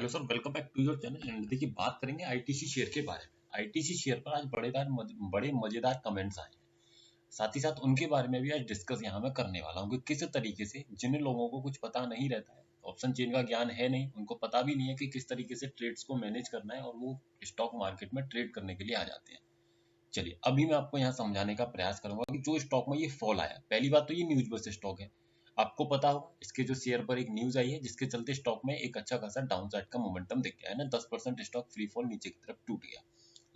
Hello sir, welcome back to your channel. And देखिए, बात करेंगे आईटीसी शेयर के बारे में। आईटीसी शेयर पर आज बड़े मजेदार कमेंट्स आए हैं। साथ ही साथ उनके बारे में भी आज डिस्कस यहाँ मैं करने वाला हूँ कि किस तरीके से जिन लोगों को कुछ पता नहीं रहता है, ऑप्शन चेन का ज्ञान है नहीं, उनको पता भी नहीं है कि किस तरीके से ट्रेड्स को मैनेज करना है, और वो स्टॉक मार्केट में ट्रेड करने के लिए आ जाते हैं। चलिए, अभी मैं आपको यहाँ समझाने का प्रयास करूंगा कि जो स्टॉक में ये फॉल आया, पहली बात तो ये न्यूज बेस्ड स्टॉक है। आपको पता होगा, इसके जो शेयर पर एक न्यूज आई है जिसके चलते स्टॉक में एक अच्छा खासा डाउन साइड का मोमेंटम दिख गया है ना, 10% स्टॉक फ्री फॉल नीचे की तरफ टूट गया।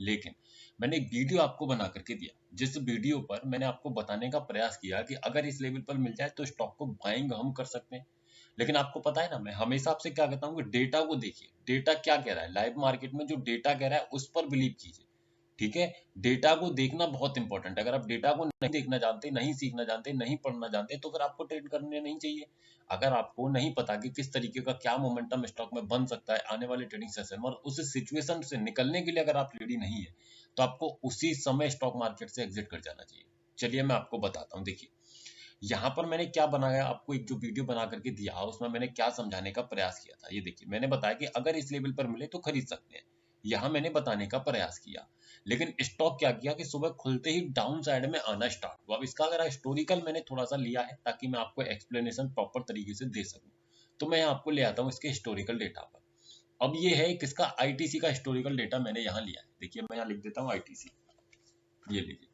लेकिन मैंने एक वीडियो आपको बना करके दिया, जिस वीडियो पर मैंने आपको बताने का प्रयास किया कि अगर इस लेवल पर मिल जाए तो स्टॉक को बाइंग हम कर सकते हैं। लेकिन आपको पता है ना, मैं हमेशा आपसे क्या कहता हूँ कि डेटा को देखिए, डेटा क्या कह रहा है, लाइव मार्केट में जो डेटा कह रहा है उस पर बिलीव कीजिए। ठीक है, डेटा को देखना बहुत इंपॉर्टेंट है। अगर आप डेटा को नहीं देखना जानते, नहीं सीखना जानते, नहीं पढ़ना जानते, तो फिर आपको ट्रेड करने नहीं चाहिए। अगर आपको नहीं पता कि किस तरीके का क्या मोमेंटम स्टॉक में बन सकता है आने वाले ट्रेडिंग सेशन में, और उस सिचुएशन से निकलने के लिए अगर आप रेडी नहीं है, तो आपको उसी समय स्टॉक मार्केट से एग्जिट कर जाना चाहिए। चलिए मैं आपको बताता हूँ। देखिए, यहाँ पर मैंने क्या बनाया, आपको एक जो वीडियो बना करके दिया उसमें मैंने क्या समझाने का प्रयास किया था। ये देखिए, मैंने बताया कि अगर इस लेवल पर मिले तो खरीद सकते हैं, यहाँ मैंने बताने का प्रयास किया। लेकिन स्टॉक क्या किया कि सुबह खुलते ही डाउन साइड में आना स्टार्ट हुआ। अब इसका अगर हिस्टोरिकल मैंने थोड़ा सा लिया है ताकि मैं आपको एक्सप्लेनेशन प्रॉपर तरीके से दे सकूं, तो मैं आपको ले आता हूँ इसके हिस्टोरिकल डेटा पर। अब ये है किसका, आईटीसी का हिस्टोरिकल डेटा मैंने यहाँ लिया है। देखिए, मैं यहाँ लिख देता हूँ आईटीसी। ये लीजिए,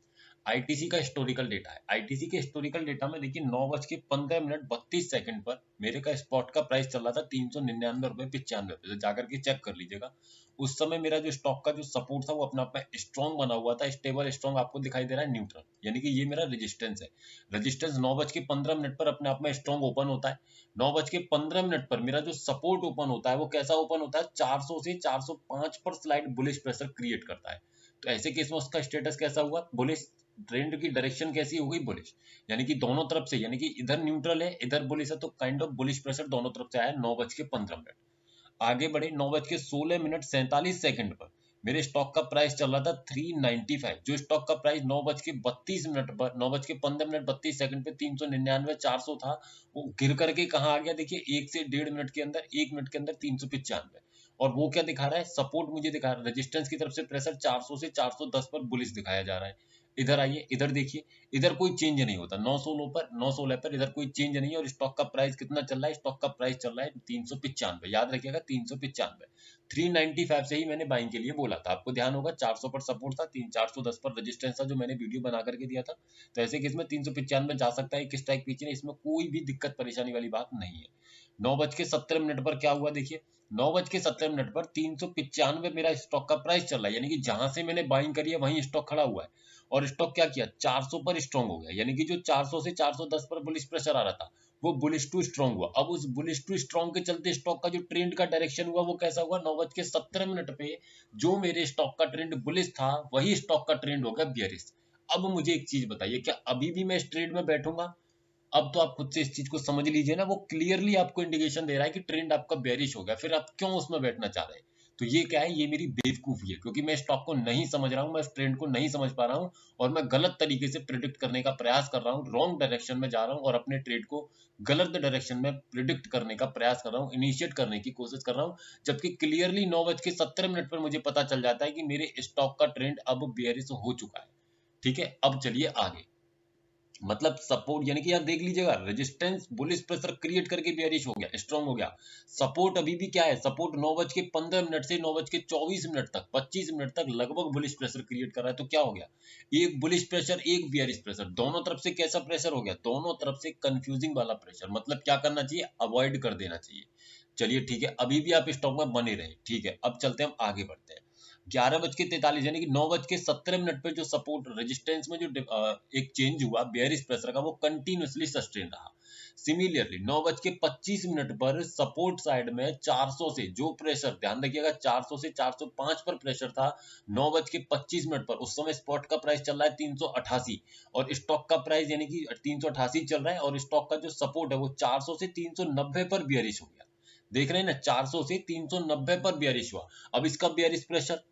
आईटीसी का हिस्टोरिकल डेटा है। आईटीसी के हिस्टोरिकल डेटा में देखिए, 9:15:32 पर मेरे का स्पॉट का प्राइस चल रहा था 399 रुपए 95 पैसे। जाकर के चेक कर लीजिएगा। उस समय मेरा जो स्टॉक का जो सपोर्ट था वो अपना अपना स्ट्रॉन्ग बना हुआ था, स्टेबल स्ट्रॉन्ग आपको दिखाई दे रहा है, न्यूट्रल, यानी कि ये मेरा रेजिस्टेंस है। रेजिस्टेंस 9:15 पर अपने आप में स्ट्रॉन्ग ओपन होता है। 9:15 पर मेरा जो सपोर्ट ओपन होता है वो कैसा ओपन होता है, 400 से 405 पर स्लाइड बुलिश प्रेशर क्रिएट करता है। तो ऐसे केस में उसका स्टेटस कैसा हुआ, बुलिश। ट्रेंड की डायरेक्शन कैसी हो गई, बुलिश। यानी कि दोनों तरफ से, यानी कि इधर न्यूट्रल है इधर बुलिश है, तो काइंड ऑफ बुलिश प्रेशर दोनों तरफ से आया। 9:15 आगे बढ़े, 9:16:47 पर मेरे स्टॉक का प्राइस चल रहा था 395। जो स्टॉक का प्राइस 9:32 पर, 9:15:32 पे 399 400 था, वो गिर करके कहाँ आ गया देखिए, 1 से 1.5 मिनट के अंदर, 1 मिनट के अंदर 395। और वो क्या दिखा रहा है, सपोर्ट मुझे दिखा रहा है, रेजिस्टेंस की तरफ से प्रेशर 400 से 410 पर बुलिश दिखाया जा रहा है। इधर आइए, इधर देखिए, इधर कोई चेंज नहीं होता। 916 पर इधर कोई चेंज नहीं है। और स्टॉक का प्राइस कितना चल रहा है, स्टॉक का प्राइस चल रहा है 395। याद रखिएगा, 395। 395 से ही मैंने बाइंग के लिए बोला था, आपको ध्यान होगा। 400 पर सपोर्ट था, 410 पर रेजिस्टेंस था, जो मैंने वीडियो बना करके दिया था। तो ऐसे केस में 395 जा सकता है, किस टाइप पीछे, इसमें कोई भी दिक्कत परेशानी वाली बात नहीं है। 9:17 पर क्या हुआ देखिए, 9:17 पर 395 मेरा स्टॉक का प्राइस चल रहा है, यानी कि जहां से मैंने बाइंग करी है वहीं स्टॉक खड़ा हुआ है। और स्टॉक क्या किया, 400 पर स्ट्रांग हो गया, यानी कि जो 400 से 410 पर बुलिश प्रेशर आ रहा था वो बुलिश टू स्ट्रांग हुआ। अब उस बुलिश टू स्ट्रांग के चलते स्टॉक का जो ट्रेंड का डायरेक्शन हुआ वो कैसा हुआ, 9:17 पे जो मेरे स्टॉक का ट्रेंड बुलिश था वही स्टॉक का ट्रेंड हो गया बियरिश। अब मुझे एक चीज बताइए, क्या अभी भी मैं इस ट्रेड में बैठूंगा? अब तो आप खुद से इस चीज को समझ लीजिए ना, वो क्लियरली आपको इंडिकेशन दे रहा है कि ट्रेंड आपका बेरिश हो गया, फिर आप क्यों उसमें बैठना चाह रहे हैं? तो ये क्या है, ये मेरी बेवकूफी है, क्योंकि मैं स्टॉक को नहीं समझ रहा हूँ, मैं इस ट्रेंड को नहीं समझ पा रहा हूँ, और मैं गलत तरीके से प्रिडिक्ट करने का प्रयास कर रहा हूँ, रॉन्ग डायरेक्शन में जा रहा हूँ, और अपने ट्रेड को गलत डायरेक्शन में प्रिडिक्ट करने का प्रयास कर रहा हूँ, इनिशिएट करने की कोशिश कर रहा हूँ। जबकि क्लियरली 9:17 पर मुझे पता चल जाता है कि मेरे स्टॉक का ट्रेंड अब बेरिश हो चुका है। ठीक है, अब चलिए आगे। मतलब सपोर्ट, यानी कि यहाँ देख लीजिएगा, रेजिस्टेंस बुलिश प्रेशर क्रिएट करके बेयरिश हो गया, स्ट्रांग हो गया। सपोर्ट अभी भी क्या है, सपोर्ट 9:15 से 9:24 तक, 25 मिनट तक लगभग बुलिश प्रेशर क्रिएट कर रहा है। तो क्या हो गया, एक बुलिश प्रेशर एक बेयरिश प्रेशर, दोनों तरफ से कैसा प्रेशर हो गया, दोनों तरफ से कंफ्यूजिंग वाला प्रेशर। मतलब क्या करना चाहिए, अवॉइड कर देना चाहिए। चलिए ठीक है, अभी भी आप स्टॉक में बने रहे, ठीक है। अब चलते हैं, हम आगे बढ़ते हैं। 11:43 यानी कि 9:17 पे जो सपोर्ट रेजिस्टेंस में जो एक चेंज हुआ बेयरिश प्रेशर का, वो कंटिन्यूसली सस्टेन रहा। सिमिलरली 9:25 पर सपोर्ट साइड में 400 से जो प्रेशर, ध्यान रखिएगा, 400 से 405 पर प्रेशर था 9:25 पर। उस समय स्पॉट का प्राइस चल रहा है 388, और स्टॉक का प्राइस यानी कि 388 चल रहा है, और स्टॉक का जो सपोर्ट है वो 400 से 390 पर बेयरिश हो गया। देख रहे हैं ना, 400 से 390 पर बेयरिश हुआ। अब इसका बेयरिश प्रेशर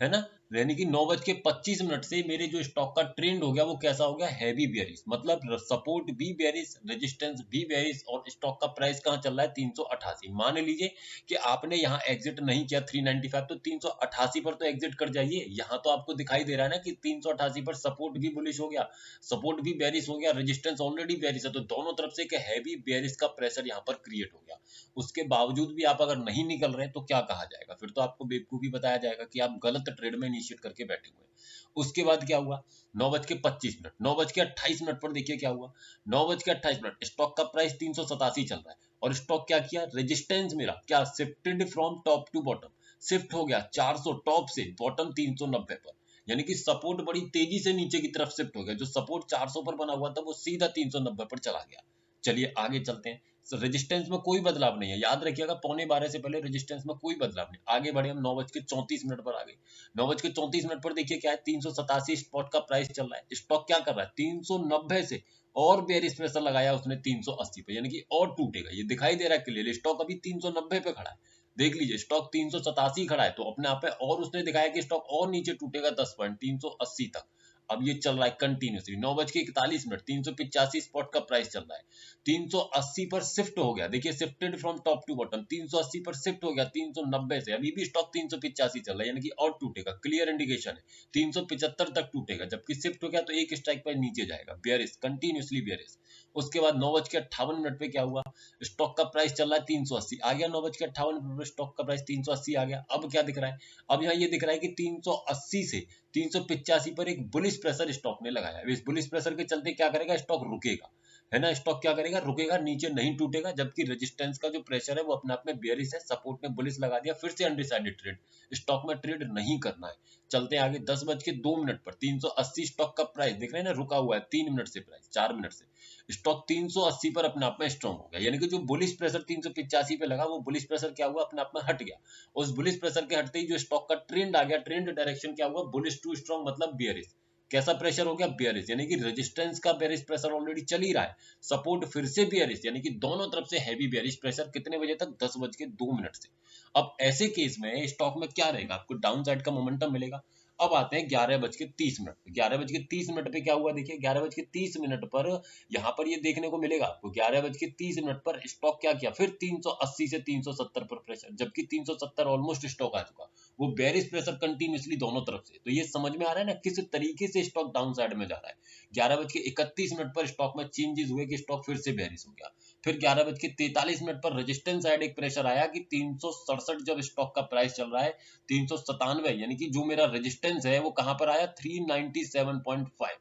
है ना, यानी कि 9:25 से मेरे जो स्टॉक का ट्रेंड हो गया वो कैसा हो गया, हैवी बेयरिश, मतलब सपोर्ट भी बेयरिश, रेजिस्टेंस भी बेयरिश, और स्टॉक का प्राइस कहाँ चल रहा है, 388। मान लीजिए कि आपने यहाँ एग्जिट नहीं किया 395, तो 388 पर तो एग्जिट कर जाइए। यहाँ तो आपको दिखाई दे रहा है ना कि 388 पर सपोर्ट भी बुलिश हो गया, सपोर्ट भी बेयरिश हो गया, रेजिस्टेंस ऑलरेडी बेयरिश है, तो दोनों तरफ से एक हैवी बेयरिश का प्रेशर यहाँ पर क्रिएट हो गया। उसके बावजूद भी आप अगर नहीं निकल रहे तो क्या कहा जाएगा, फिर तो आपको बेवकूफी बताया जाएगा कि आप गलत ट्रेड में इनिशिएट करके बैठे हुए हैं। उसके बाद क्या हुआ, 9:25, 9:28 पर देखिए क्या हुआ, 9:28 स्टॉक का प्राइस 387 चल रहा है, और स्टॉक क्या किया, रेजिस्टेंस मेरा क्या shifted from top to bottom, shift हो गया 400 टॉप से बॉटम 390 पर, यानी कि सपोर्ट बड़ी तेजी से नीचे की तरफ शिफ्ट हो गया। जो सपोर्ट 400 पर बना हुआ था वो सीधा 390 पर चला गया। चलिए आगे चलते हैं। रेजिस्टेंस में कोई बदलाव नहीं है, याद रखिएगा 11:15 से पहले रेजिस्टेंस में कोई बदलाव नहीं। आगे बढ़े हम 9:34 पर आ गए। 9:34 पर देखिए क्या है, 387 स्पॉट का प्राइस चल रहा है, स्टॉक क्या कर रहा है, 390 से और बेयरिश प्रेशर लगाया उसने 380 पे, यानी कि और टूटेगा। ये दिखाई दे रहा है क्लियरली, स्टॉक अभी 390 पे खड़ा है, देख लीजिए स्टॉक 387 खड़ा है, तो अपने आप पे और उसने दिखाया कि स्टॉक और नीचे टूटेगा 10 पॉइंट 380 तक। अब ये चल रहा है कंटिन्यूसली। 9:41, 385 स्पॉट का प्राइस चल रहा है, 380 पर शिफ्ट हो गया, देखिए shifted from top to bottom, 380 पर शिफ्ट हो गया 390 से, अभी भी स्टॉक 385 चल रहा है, यानी कि और टूटेगा, क्लियर इंडिकेशन है 375 तक टूटेगा, जबकि शिफ्ट हो गया तो एक स्ट्राइक पर नीचे जाएगा, बेयरिश, कंटिन्यूसली बेयरिश। उसके बाद 9:58 पे क्या हुआ, स्टॉक का प्राइस चल रहा है 380, आ गया 9:58 पर स्टॉक का प्राइस 380 आ गया। अब क्या दिख रहा है, अब यहाँ ये दिख रहा है कि 380 से 385 पर एक बुलिश प्रेशर स्टॉक ने लगाया है। इस बुलिश प्रेशर के चलते क्या करेगा, स्टॉक रुकेगा, है ना, स्टॉक क्या करेगा, रुकेगा, नीचे नहीं टूटेगा, जबकि रेजिस्टेंस का जो प्रेशर है वो अपने आप में बेयरिश है, सपोर्ट ने बुलिश लगा दिया, फिर से अनडिसाइडेड ट्रेड, स्टॉक में ट्रेड नहीं करना है। चलते हैं आगे। 10:02 पर 380 स्टॉक का प्राइस देख रहे हैं ना, रुका हुआ है 3 मिनट से, प्राइस 4 मिनट से, स्टॉक 380 पर अपने आप में स्ट्रॉन्ग हो गया, यानी कि जो बुलिश प्रेशर 385 पे लगा वो बुलिश प्रेशर क्या हुआ, अपने आप में हट गया। उस बुलिश प्रेशर के हटते ही जो स्टॉक का ट्रेंड आ गया, ट्रेंड डायरेक्शन क्या हुआ, बुलिश टू स्ट्रॉन्ग, मतलब बेयरिश। कैसा प्रेशर हो गया, बेयरिश, यानी कि रेजिस्टेंस का बेयरिश प्रेशर ऑलरेडी चल ही रहा है, सपोर्ट फिर से बेयरिश, यानी कि दोनों तरफ से हैवी बेयरिश प्रेशर। कितने बजे तक, 10:02 से। अब ऐसे केस में स्टॉक में क्या रहेगा, आपको डाउन साइड का मोमेंटम मिलेगा। अब आते हैं 11:30। 11:30 पे क्या हुआ, देखिए 11:30 पर यहाँ पर ये देखने को मिलेगा आपको, 11:30 पर स्टॉक क्या किया, फिर 380 से 370 पर प्रेशर, जबकि 370 ऑलमोस्ट स्टॉक आ चुका, वो बेरिश प्रेशर कंटिन्यूसली दोनों तरफ से। तो ये समझ में आ रहा है ना किस तरीके से स्टॉक डाउन साइड में जा रहा है। 11:31 पर स्टॉक में चेंजेस हुए कि स्टॉक फिर से बेरिश हो गया। फिर 11:43 पर रेजिस्टेंस साइड एक प्रेशर आया कि 367, जब स्टॉक का प्राइस चल रहा है 397, यानी कि जो मेरा रेजिस्टेंस है वो कहां पर आया, 397.5,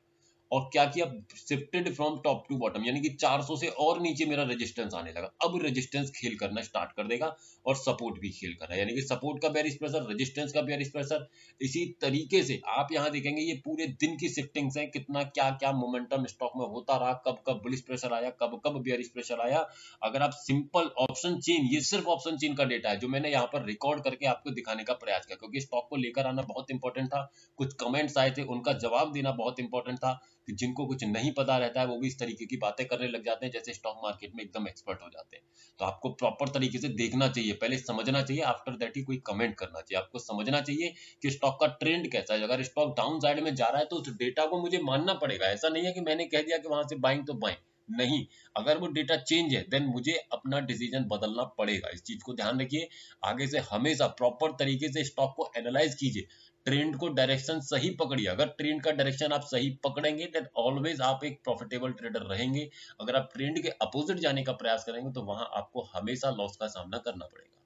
और क्या किया, shifted from top to bottom, यानी कि 400 से और नीचे मेरा रेजिस्टेंस आने लगा। अब रेजिस्टेंस खेल करना स्टार्ट कर देगा और सपोर्ट भी खेल कर रहा है, यानी कि सपोर्ट का बेयरिश प्रेशर, रेजिस्टेंस का बेयरिश प्रेशर। इसी तरीके से आप यहां देखेंगे ये पूरे दिन की शिफ्टिंग्स हैं, कितना क्या क्या मोमेंटम स्टॉक में होता रहा, कब कब बुलिश प्रेशर आया, कब कब बेयरिश प्रेशर आया। अगर आप सिंपल ऑप्शन चेन, ये सिर्फ ऑप्शन चेन का डेटा है जो मैंने यहाँ पर रिकॉर्ड करके आपको दिखाने का प्रयास किया, क्योंकि स्टॉक को लेकर आना बहुत इंपॉर्टेंट था। कुछ कमेंट्स आए थे, उनका जवाब देना बहुत इंपॉर्टेंट था, कि जिनको कुछ नहीं पता रहता है वो भी इस तरीके की बातें करने लग जाते हैं, जैसे स्टॉक मार्केट में एकदम एक्सपर्ट हो जाते हैं। तो आपको प्रॉपर तरीके से देखना चाहिए, पहले समझना चाहिए, आफ्टर दैट ही कोई कमेंट करना चाहिए। आपको समझना चाहिए कि स्टॉक का ट्रेंड कैसा है। अगर स्टॉक डाउन साइड में जा रहा है तो उस डेटा को मुझे मानना पड़ेगा। ऐसा नहीं है कि मैंने कह दिया कि वहां से बाइंग तो बाइंग, नहीं, अगर वो डेटा चेंज है देन मुझे अपना डिसीजन बदलना पड़ेगा। इस चीज को ध्यान रखिए। आगे से हमेशा प्रॉपर तरीके से स्टॉक को एनालाइज कीजिए, ट्रेंड को डायरेक्शन सही पकड़िए। अगर ट्रेंड का डायरेक्शन आप सही पकड़ेंगे देन ऑलवेज आप एक प्रॉफिटेबल ट्रेडर रहेंगे। अगर आप ट्रेंड के अपोजिट जाने का प्रयास करेंगे तो वहां आपको हमेशा लॉस का सामना करना पड़ेगा।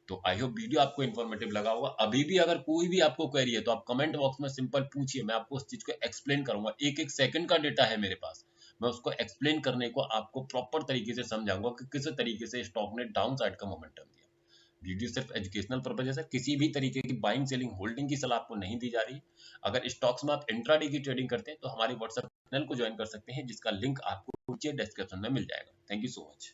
तो आई होप वीडियो आपको इन्फॉर्मेटिव लगा होगा। अभी भी अगर कोई भी आपको क्वेरी है तो आप कमेंट बॉक्स में सिंपल पूछिए, मैं आपको उस चीज को एक्सप्लेन करूंगा। एक एक सेकंड का डेटा है मेरे पास, मैं उसको एक्सप्लेन करने को आपको प्रॉपर तरीके से समझाऊंगा कि किस तरीके से स्टॉक ने डाउन साइड का मोमेंटम दिया। वीडियो सिर्फ एजुकेशनल पर्पज है, किसी भी तरीके की बाइंग सेलिंग होल्डिंग की सलाह आपको नहीं दी जा रही। अगर स्टॉक्स में आप इंट्राडे की ट्रेडिंग करते हैं तो हमारे व्हाट्सएप चैनल को ज्वाइन कर सकते हैं, जिसका लिंक आपको नीचे डिस्क्रिप्शन में मिल जाएगा। Thank you so much.